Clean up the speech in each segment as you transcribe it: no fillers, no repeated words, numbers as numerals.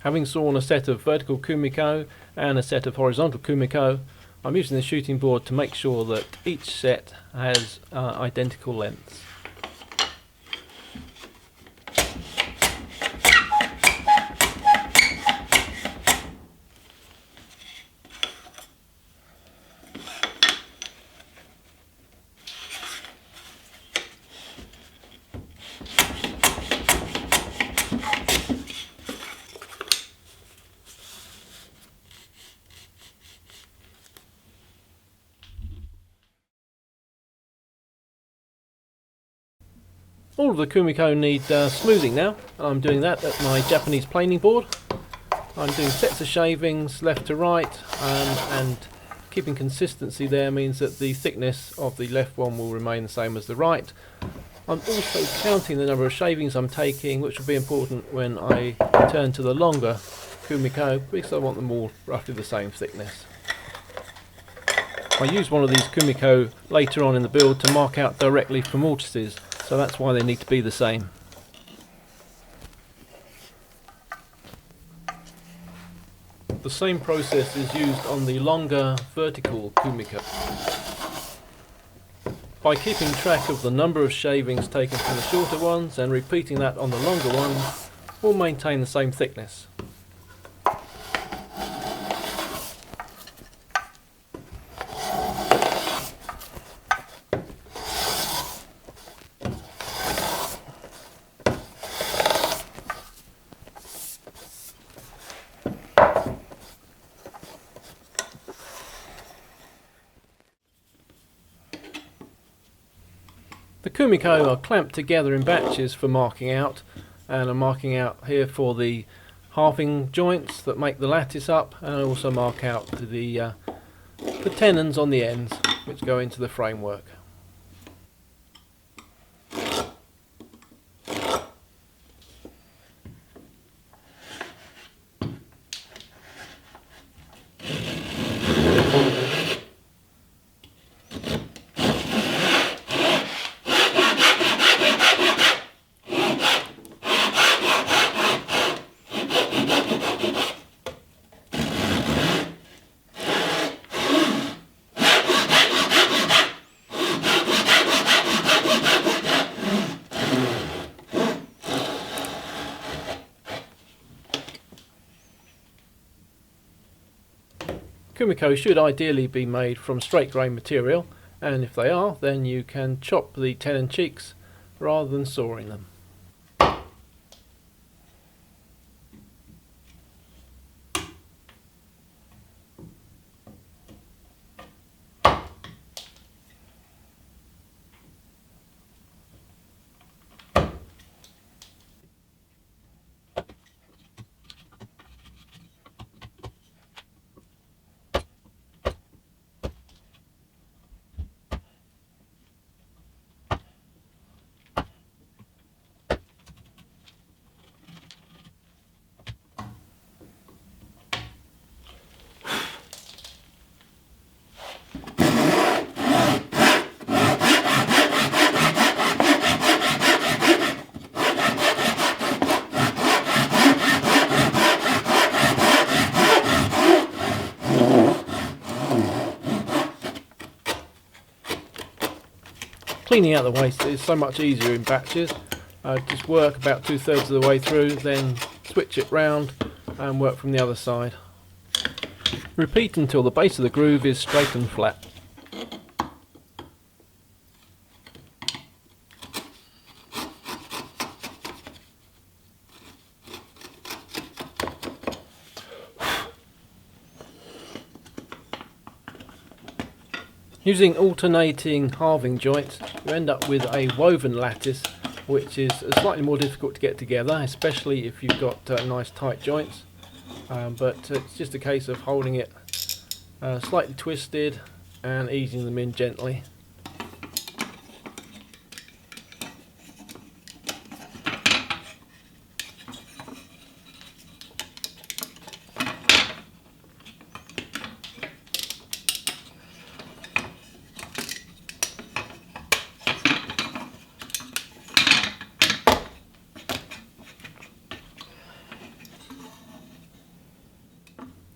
Having sawn a set of vertical Kumiko and a set of horizontal Kumiko, I'm using the shooting board to make sure that each set has identical lengths. All of the Kumiko need smoothing now, and I'm doing that at my Japanese planing board. I'm doing sets of shavings left to right, and keeping consistency there means that the thickness of the left one will remain the same as the right. I'm also counting the number of shavings I'm taking, which will be important when I turn to the longer Kumiko, because I want them all roughly the same thickness. I use one of these Kumiko later on in the build to mark out directly for mortises, so that's why they need to be the same. The same process is used on the longer vertical Kumiko. By keeping track of the number of shavings taken from the shorter ones and repeating that on the longer ones, we'll maintain the same thickness. The Kumiko are clamped together in batches for marking out, and I'm marking out here for the halving joints that make the lattice up, and I also mark out the tenons on the ends which go into the framework. Kumiko should ideally be made from straight grain material, and if they are, then you can chop the tenon cheeks rather than sawing them. Cleaning out the waste is so much easier in batches. Just work about 2/3 of the way through, then switch it round and work from the other side. Repeat until the base of the groove is straight and flat. Using alternating halving joints, you end up with a woven lattice, which is slightly more difficult to get together, especially if you've got nice tight joints. But it's just a case of holding it slightly twisted and easing them in gently.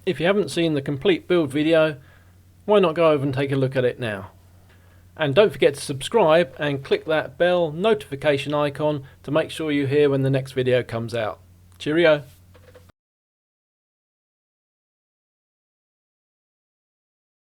If you haven't seen the complete build video, why not go over and take a look at it now? And don't forget to subscribe and click that bell notification icon to make sure you hear when the next video comes out. Cheerio!